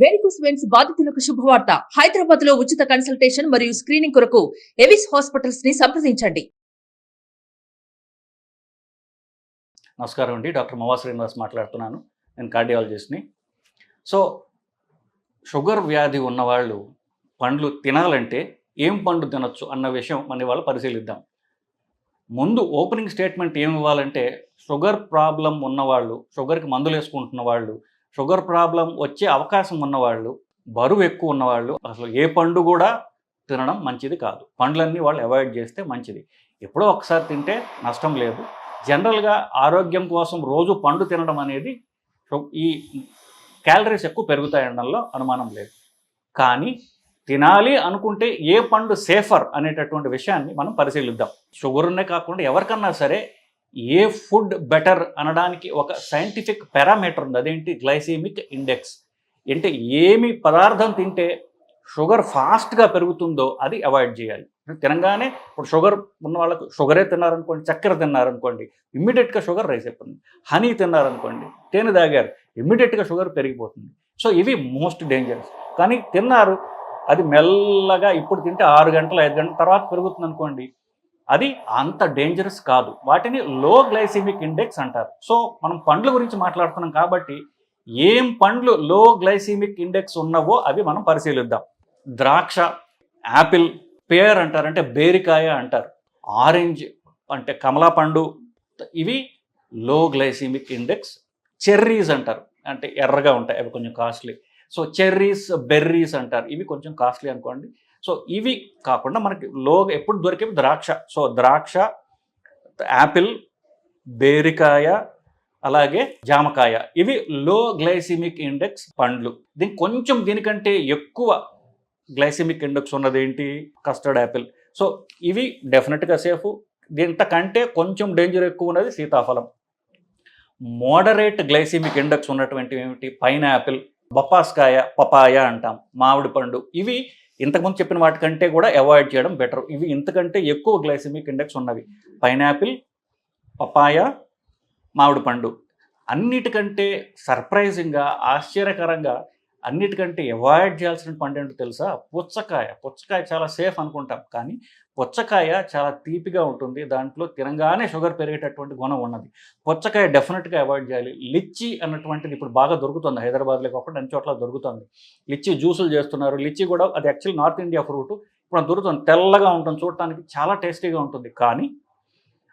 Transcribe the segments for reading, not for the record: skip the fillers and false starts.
Varicose veins బాధితులకు శుభవార్త. హైదరాబాద్ లో ఉచిత కన్సల్టేషన్ మరియు స్క్రీనింగ్ కొరకు ఎవిస్ హాస్పిటల్స్ ని సంప్రదించండి. నమస్కారం అండి, డాక్టర్ మవా శ్రీనివాస్ మాట్లాడుతున్నాను. నేను కార్డియాలజిస్ట్ని. సో షుగర్ వ్యాధి ఉన్నవాళ్ళు పండ్లు తినాలంటే ఏం పండు తినొచ్చు అన్న విషయం మన ఇవాళ పరిశీలిద్దాం. ముందు ఓపెనింగ్ స్టేట్మెంట్ ఏమి ఇవ్వాలంటే, షుగర్ ప్రాబ్లం ఉన్నవాళ్ళు, షుగర్కి మందులు వేసుకుంటున్న వాళ్ళు, షుగర్ ప్రాబ్లం వచ్చే అవకాశం ఉన్నవాళ్ళు, బరువు ఎక్కువ ఉన్నవాళ్ళు అసలు ఏ పండు కూడా తినడం మంచిది కాదు. పండ్లన్నీ వాళ్ళు అవాయిడ్ చేస్తే మంచిది. ఎప్పుడో ఒకసారి తింటే నష్టం లేదు. జనరల్గా ఆరోగ్యం కోసం రోజు పండు తినడం అనేది ఈ క్యాలరీస్ ఎక్కువ పెరుగుతాయనడంలో అనుమానం లేదు. కానీ తినాలి అనుకుంటే ఏ పండు సేఫర్ అనేటటువంటి విషయాన్ని మనం పరిశీలిద్దాం. షుగర్నే కాకుండా ఎవరికన్నా సరే ఏ ఫుడ్ బెటర్ అనడానికి ఒక సైంటిఫిక్ పారామీటర్ ఉంది. అదేంటి? Glycemic index. అంటే ఏమి పదార్థం తింటే షుగర్ ఫాస్ట్గా పెరుగుతుందో అది అవాయిడ్ చేయాలి. తినగానే ఇప్పుడు షుగర్ ఉన్న వాళ్ళకు షుగరే తిన్నారనుకోండి, చక్కెర తిన్నారనుకోండి, ఇమ్మీడియట్గా షుగర్ రైజ్ అయిపోతుంది. హనీ తిన్నారనుకోండి, తేనె తాగారు, ఇమ్మీడియట్గా షుగర్ పెరిగిపోతుంది. సో ఇవి మోస్ట్ డేంజరస్. కానీ తిన్నారు, అది మెల్లగా ఇప్పుడు తింటే 6 గంటలు 5 గంటల తర్వాత పెరుగుతుంది అనుకోండి, అది అంత డేంజరస్ కాదు. వాటిని లో గ్లైసెమిక్ ఇండెక్స్ అంటారు. సో మనం పండ్ల గురించి మాట్లాడుతున్నాం కాబట్టి ఏం పండ్లు లో గ్లైసెమిక్ ఇండెక్స్ ఉన్నవో అవి మనం పరిశీలిద్దాం. ద్రాక్ష, యాపిల్, పేర్ అంటారు, అంటే బేరికాయ అంటారు, ఆరెంజ్ అంటే కమలా పండు, ఇవి లో గ్లైసెమిక్ ఇండెక్స్. చెర్రీస్ అంటారు, అంటే ఎర్రగా ఉంటాయి, అవి కొంచెం కాస్ట్లీ. సో చెర్రీస్, బెర్రీస్ అంటారు, ఇవి కొంచెం కాస్ట్లీ అనుకోండి. సో ఇవి కాకుండా మనకి ఎప్పుడు దొరికేవి ద్రాక్ష. సో ద్రాక్ష, యాపిల్, బేరికాయ, అలాగే జామకాయ, ఇవి లో గ్లైసెమిక్ ఇండెక్స్ పండ్లు. దీనికంటే ఎక్కువ గ్లైసెమిక్ ఇండెక్స్ ఉన్నది ఏంటి? Custard Apple. సో ఇవి డెఫినెట్గా సేఫ్. దీంతకంటే కొంచెం డేంజర్ ఎక్కువ ఉన్నది సీతాఫలం. మోడరేట్ గ్లైసెమిక్ ఇండెక్స్ ఉన్నటువంటి ఏమిటి? పైనాపిల్, బొప్పాస్కాయ, పపాయ అంటాం, మామిడి పండు. ఇవి ఇంతకుముందు చెప్పిన వాటికంటే కూడా అవాయిడ్ చేయడం బెటర్. ఇవి ఇంతకంటే ఎక్కువ గ్లైసెమిక్ ఇండెక్స్ ఉన్నవి. పైనాపిల్, పపాయ, మామిడి పండు. అన్నిటికంటే సర్ప్రైజింగ్గా, ఆశ్చర్యకరంగా అన్నిటికంటే అవాయిడ్ చేయాల్సిన పండు ఏంటో తెలుసా? పుచ్చకాయ. పుచ్చకాయ చాలా సేఫ్ అనుకుంటాం, కానీ పుచ్చకాయ చాలా తీపిగా ఉంటుంది. దాంట్లో తినగానే షుగర్ పెరిగేటటువంటి గుణం ఉన్నది. పుచ్చకాయ డెఫినెట్గా అవాయిడ్ చేయాలి. లిచ్చి అన్నటువంటిది ఇప్పుడు బాగా దొరుకుతుంది, హైదరాబాద్లో కాకుండా అన్ని చోట్ల దొరుకుతుంది. లిచ్చి జ్యూసులు చేస్తున్నారు. లిచ్చి కూడా అది యాక్చువల్లీ నార్త్ ఇండియా ఫ్రూట్. ఇప్పుడు దొరుకుతుంది, తెల్లగా ఉంటుంది, చూడటానికి చాలా టేస్టీగా ఉంటుంది. కానీ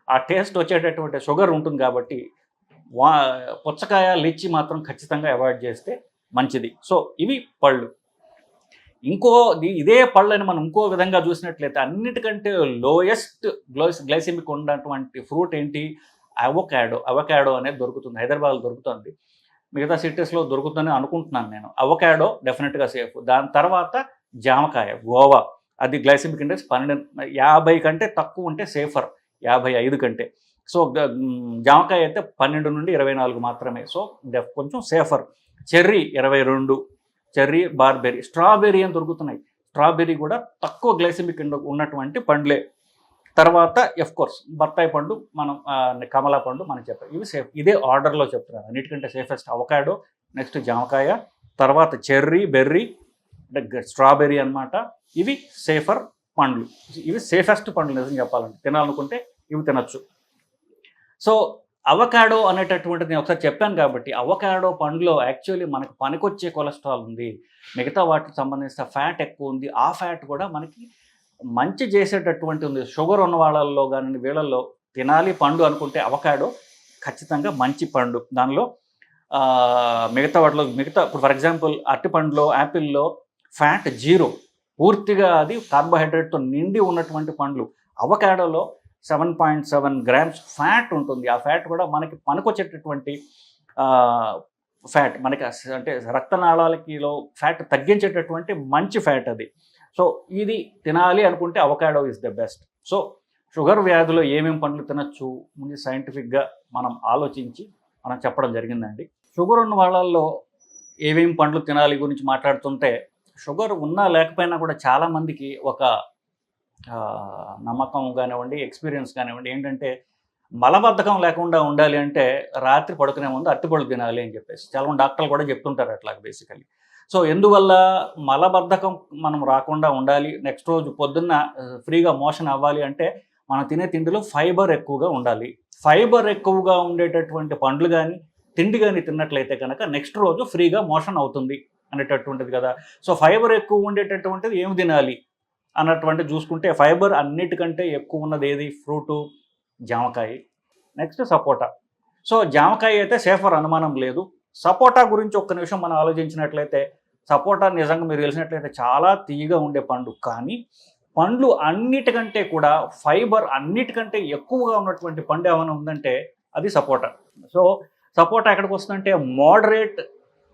ఆ టేస్ట్ వచ్చేటటువంటి షుగర్ ఉంటుంది కాబట్టి పుచ్చకాయ, లిచ్చి మాత్రం ఖచ్చితంగా అవాయిడ్ చేస్తే మంచిది. సో ఇవి పళ్ళు. ఇదే పళ్ళని మనం ఇంకో విధంగా చూసినట్లయితే అన్నిటికంటే లోయెస్ట్ గ్లైసెమిక్ ఉన్నటువంటి ఫ్రూట్ ఏంటి? అవకాడో అనేది దొరుకుతుంది, హైదరాబాద్లో దొరుకుతుంది. మిగతా సిటీస్లో దొరుకుతుందని అనుకుంటున్నాను నేను. అవకాడో డెఫినెట్గా సేఫ్. దాని తర్వాత జామకాయ, గోవా. అది గ్లైసెమిక్ ఇండెక్స్ 12, 50 కంటే తక్కువ ఉంటే సేఫర్, 55 కంటే. సో జామకాయ అయితే 12 నుండి 24 మాత్రమే. సో కొంచెం safer. Cherry 22, cherry, barberry, strawberry అని దొరుకుతున్నాయి. స్ట్రాబెర్రీ కూడా తక్కువ గ్లైసెమిక్ ఉన్నటువంటి పండ్లే. తర్వాత కోర్స్ బత్తాయి పండు, మనం కమలా పండు మనం చెప్పాం. ఇవి సేఫ్. ఇదే ఆర్డర్లో చెప్తున్నాను. అన్నిటికంటే సేఫెస్ట్ అవకాడో, నెక్స్ట్ జామకాయ, తర్వాత చెర్రీ, బెర్రీ, అంటే స్ట్రాబెర్రీ అనమాట. ఇవి సేఫర్ పండ్లు. ఇవి సేఫెస్ట్ పండ్లు నిజం చెప్పాలంటే. తినాలనుకుంటే ఇవి తినచ్చు. సో అవకాడో అనేటటువంటిది నేను ఒకసారి చెప్పాను కాబట్టి, అవకాడో పండులో యాక్చువల్లీ మనకు పనికొచ్చే కొలెస్ట్రాల్ ఉంది, మిగతా వాటికి సంబంధించిన ఫ్యాట్ ఎక్కువ ఉంది. ఆ ఫ్యాట్ కూడా మనకి మంచి చేసేటటువంటి ఉంది. షుగర్ ఉన్న వాళ్ళల్లో కానీ వీళ్ళల్లో తినాలి పండు అనుకుంటే అవకాడో ఖచ్చితంగా మంచి పండు. దానిలో మిగతా వాటిలో ఇప్పుడు ఫర్ ఎగ్జాంపుల్ అరటిపండులో, యాపిల్లో ఫ్యాట్ 0, పూర్తిగా అది కార్బోహైడ్రేట్తో నిండి ఉన్నటువంటి పండ్లు. అవకాడోలో 7.7 గ్రామ్స్ ఫ్యాట్ ఉంటుంది. ఆ ఫ్యాట్ కూడా మనకి పనికొచ్చేటటువంటి ఫ్యాట్, మనకి అంటే రక్తనాళాలకిలో ఫ్యాట్ తగ్గించేటటువంటి మంచి ఫ్యాట్ అది. సో ఇది తినాలి అనుకుంటే avocado is the best. So sugar వ్యాధిలో ఏమేమి పండ్లు తినచ్చు ముందు సైంటిఫిక్గా మనం ఆలోచించి మనం చెప్పడం జరిగిందండి. షుగర్ ఉన్న వాళ్ళల్లో ఏమేమి పండ్లు తినాలి గురించి మాట్లాడుతుంటే, షుగర్ ఉన్నా లేకపోయినా కూడా చాలామందికి ఒక నమ్మకం కానివ్వండి, ఎక్స్పీరియన్స్ కానివ్వండి, ఏంటంటే మలబద్ధకం లేకుండా ఉండాలి అంటే రాత్రి పడుకునే ముందు అరటిపళ్ళు తినాలి అని చెప్పేసి చాలామంది డాక్టర్లు కూడా చెప్తుంటారు అట్లా బేసికల్లీ. సో ఎందువల్ల మలబద్ధకం మనం రాకుండా ఉండాలి, నెక్స్ట్ రోజు పొద్దున్న ఫ్రీగా మోషన్ అవ్వాలి అంటే మనం తినే తిండిలో ఫైబర్ ఎక్కువగా ఉండాలి. ఫైబర్ ఎక్కువగా ఉండేటటువంటి పండ్లు కానీ తిండి కానీ తిన్నట్లయితే కనుక నెక్స్ట్ రోజు ఫ్రీగా మోషన్ అవుతుంది అనేటటువంటిది కదా. సో ఫైబర్ ఎక్కువ ఉండేటటువంటిది ఏమి తినాలి అన్నటువంటి చూసుకుంటే ఫైబర్ అన్నిటికంటే ఎక్కువ ఉన్నది ఏది? ఫ్రూటు, జామకాయ, నెక్స్ట్ సపోటా. సో జామకాయ అయితే సేఫర్, అనుమానం లేదు. సపోటా గురించి ఒక్క నిమిషం మనం ఆలోచించినట్లయితే సపోటా నిజంగా మీరు తెలిసినట్లయితే చాలా తీయగా ఉండే పండు, కానీ పండ్లు అన్నిటికంటే కూడా ఫైబర్ అన్నిటికంటే ఎక్కువగా ఉన్నటువంటి పండు ఏమైనా ఉందంటే అది సపోటా. సో సపోటా ఎక్కడికి వస్తుందంటే మోడరేట్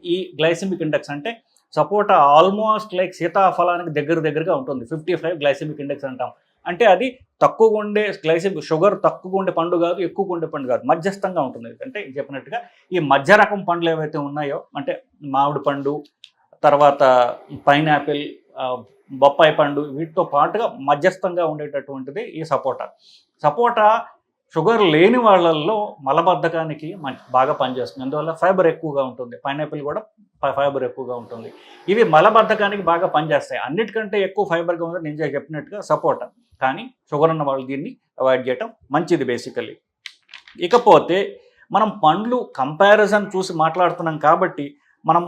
ఈ గ్లైసెమిక్ ఇండెక్స్, అంటే సపోటా ఆల్మోస్ట్ లైక్ సీతాఫలానికి దగ్గరగా ఉంటుంది. 55 గ్లైసెమిక్ ఇండెక్స్ అంటాం. అంటే అది తక్కువగా ఉండే గ్లైసెమిక్ షుగర్ తక్కువగా ఉండే పండు కాదు, ఎక్కువగా ఉండే పండు కాదు, మధ్యస్థంగా ఉంటుంది. అంటే చెప్పినట్టుగా ఈ మధ్య రకం పండ్లు ఏవైతే ఉన్నాయో, అంటే మామిడి పండు, తర్వాత పైనాపిల్, బొప్పాయి పండు, వీటితో పాటుగా మధ్యస్థంగా ఉండేటటువంటిది ఈ సపోటా. సపోటా షుగర్ లేని వాళ్ళల్లో మలబద్ధకానికి బాగా పనిచేస్తుంది, అందువల్ల ఫైబర్ ఎక్కువగా ఉంటుంది. పైనాపిల్ కూడా ఫైబర్ ఎక్కువగా ఉంటుంది. ఇవి మలబద్ధకానికి బాగా పనిచేస్తాయి. అన్నిటికంటే ఎక్కువ ఫైబర్గా ఉంది నేను చెప్పినట్టుగా సపోటా, కానీ షుగర్ ఉన్న వాళ్ళు దీన్ని అవాయిడ్ చేయటం మంచిది బేసికల్లీ. ఇకపోతే మనం పండ్లు కంపారిజన్ చూసి మాట్లాడుతున్నాం కాబట్టి మనం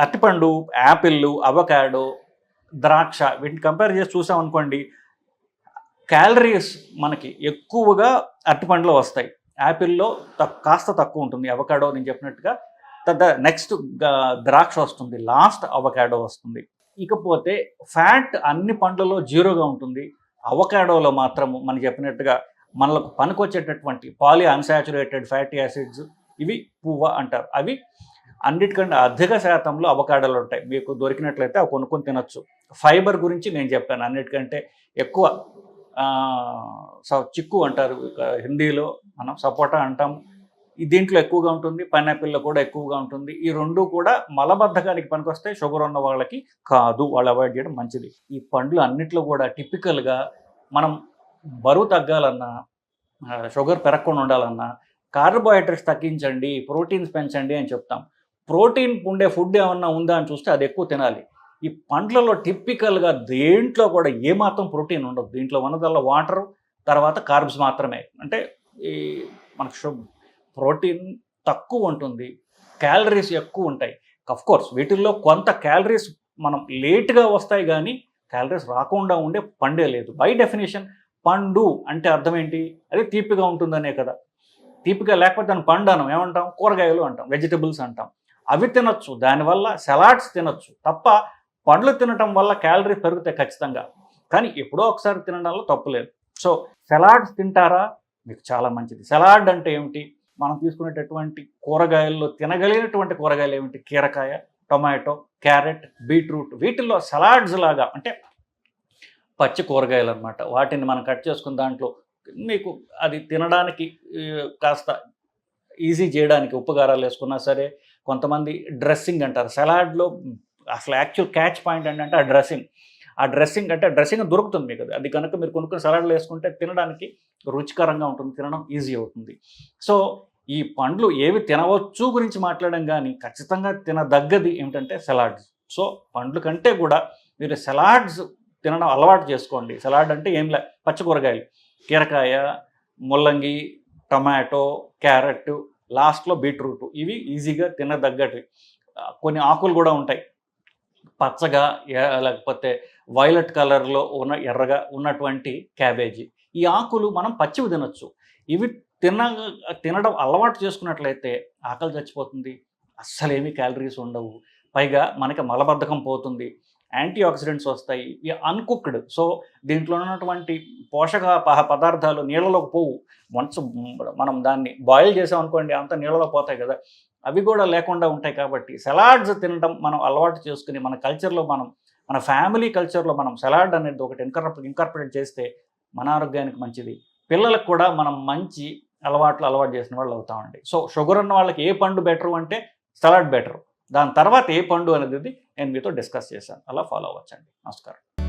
అరటిపండు, యాపిళ్ళు, అవకాడో, ద్రాక్ష వీటిని కంపేర్ చేసి చూసామనుకోండి, క్యాలరీస్ మనకి ఎక్కువగా అరటిపండులో వస్తాయి, యాపిల్లో కాస్త తక్కువ ఉంటుంది, అవకాడో నేను చెప్పినట్టుగా నెక్స్ట్ ద్రాక్ష వస్తుంది, లాస్ట్ అవకాడో వస్తుంది. ఇకపోతే ఫ్యాట్ అన్ని పండ్లలో జీరోగా ఉంటుంది, అవకాడోలో మాత్రము మనం చెప్పినట్టుగా మనకు పనికొచ్చేటటువంటి పాలీ అన్సాచురేటెడ్ ఫ్యాటీ యాసిడ్స్ ఇవి పువ్వ అంటారు, అవి అన్నిటికంటే అధిక శాతంలో అవకాడోలు ఉంటాయి. మీకు దొరికినట్లయితే అవి కొనుక్కొని తినొచ్చు. ఫైబర్ గురించి నేను చెప్పాను, అన్నిటికంటే ఎక్కువ చిక్కు అంటారు హిందీలో, మనం సపోటా అంటాం, దీంట్లో ఎక్కువగా ఉంటుంది, పైనాపిల్లో కూడా ఎక్కువగా ఉంటుంది. ఈ రెండు కూడా మలబద్ధకానికి పనికొస్తాయి, షుగర్ ఉన్న వాళ్ళకి కాదు, వాళ్ళు అవాయిడ్ చేయడం మంచిది. ఈ పండ్లు అన్నిట్లో కూడా టిపికల్గా మనం బరువు తగ్గాలన్నా, షుగర్ పెరగకుండా ఉండాలన్నా కార్బోహైడ్రేట్స్ తగ్గించండి, ప్రోటీన్స్ పెంచండి అని చెప్తాం. ప్రోటీన్ ఉండే ఫుడ్ ఏమన్నా ఉందా అని చూస్తే అది ఎక్కువ తినాలి. ఈ పండ్లలో టిపికల్గా దేంట్లో కూడా ఏమాత్రం ప్రోటీన్ ఉండదు. దీంట్లో ఉన్నదల్లా వాటర్, తర్వాత కార్బ్స్ మాత్రమే. అంటే ఈ మనకు ప్రోటీన్ తక్కువ ఉంటుంది, క్యాలరీస్ ఎక్కువ ఉంటాయి. అఫ్కోర్స్ వీటిల్లో కొంత క్యాలరీస్ మనం లేట్గా వస్తాయి, కానీ క్యాలరీస్ రాకుండా ఉండే పండే లేదు. బై డెఫినేషన్ పండు అంటే అర్థం ఏంటి? అది తీపిగా ఉంటుందనే కదా. తీపిగా లేకపోతే దాన్ని పండు అనం, ఏమంటాం? కూరగాయలు అంటాం, వెజిటబుల్స్ అంటాం. అవి తినొచ్చు, దానివల్ల సలాడ్స్ తినొచ్చు తప్ప పండ్లు తినటం వల్ల క్యాలరీస్ పెరుగుతాయి ఖచ్చితంగా, కానీ ఎప్పుడో ఒకసారి తినడంలో తప్పులేదు. సో సలాడ్స్ తింటారా? మీకు చాలా మంచిది. సలాడ్ అంటే ఏమిటి? మనం తీసుకునేటటువంటి కూరగాయల్లో తినగలిగినటువంటి కూరగాయలు ఏమిటి? కీరకాయ, టొమాటో, క్యారెట్, బీట్రూట్, వీటిల్లో సలాడ్స్ లాగా అంటే పచ్చి కూరగాయలు అనమాట. వాటిని మనం కట్ చేసుకున్న దాంట్లో మీకు అది తినడానికి కాస్త ఈజీ చేయడానికి ఉప్పుగారాలు వేసుకున్నా సరే, కొంతమంది డ్రెస్సింగ్ అంటారు సలాడ్లో. అసలు యాక్చువల్ క్యాచ్ పాయింట్ ఏంటంటే ఆ డ్రెస్సింగ్ అంటే డ్రెస్సింగ్ దొరుకుతుంది మీకు, అది కనుక మీరు కొనుక్కుని సలాడ్లు వేసుకుంటే తినడానికి రుచికరంగా ఉంటుంది, తినడం ఈజీ అవుతుంది. సో ఈ పండ్లు ఏవి తినవచ్చు గురించి మాట్లాడడం, కానీ ఖచ్చితంగా తినదగ్గది ఏమిటంటే సలాడ్స్. సో పండ్లు కంటే కూడా మీరు సలాడ్స్ తినడం అలవాటు చేసుకోండి. సలాడ్ అంటే ఏం లే, పచ్చి కూరగాయలు, కీరకాయ, ముల్లంగి, టొమాటో, క్యారెట్, లాస్ట్లో బీట్రూట్, ఇవి ఈజీగా తినదగ్గటి. కొన్ని ఆకులు కూడా ఉంటాయి, పచ్చగా లేకపోతే వైలెట్ కలర్లో ఎర్రగా ఉన్నటువంటి క్యాబేజీ. ఈ ఆకులు మనం పచ్చివి తినొచ్చు. ఇవి తినడం అలవాటు చేసుకున్నట్లయితే ఆకలి చచ్చిపోతుంది, అస్సలేమీ క్యాలరీస్ ఉండవు, పైగా మనకి మలబద్ధకం పోతుంది, యాంటీ ఆక్సిడెంట్స్ వస్తాయి. ఇవి అన్కుక్డ్, సో దీంట్లో ఉన్నటువంటి పోషక పదార్థాలు నీళ్ళలోకి పోవు. వన్స్ మనం దాన్ని బాయిల్ చేసామనుకోండి అంత నీళ్ళలో పోతాయి కదా, అవి కూడా లేకుండా ఉంటాయి. కాబట్టి సలాడ్స్ తినడం మనం అలవాటు చేసుకుని మన కల్చర్లో, మన ఫ్యామిలీ కల్చర్లో మనం సలాడ్ అనేది ఒకటి ఇంకార్పొరేట్ చేస్తే మన ఆరోగ్యానికి మంచిది. పిల్లలకు కూడా మనం మంచి అలవాటు చేసిన వాళ్ళు అవుతామండి. సో షుగర్ ఉన్న వాళ్ళకి ఏ పండు బెటరు అంటే సలాడ్ బెటరు, దాని తర్వాత ఏ పండు అనేది నేను మీతో డిస్కస్ చేశాను, అలా ఫాలో అవ్వచ్చండి. నమస్కారం.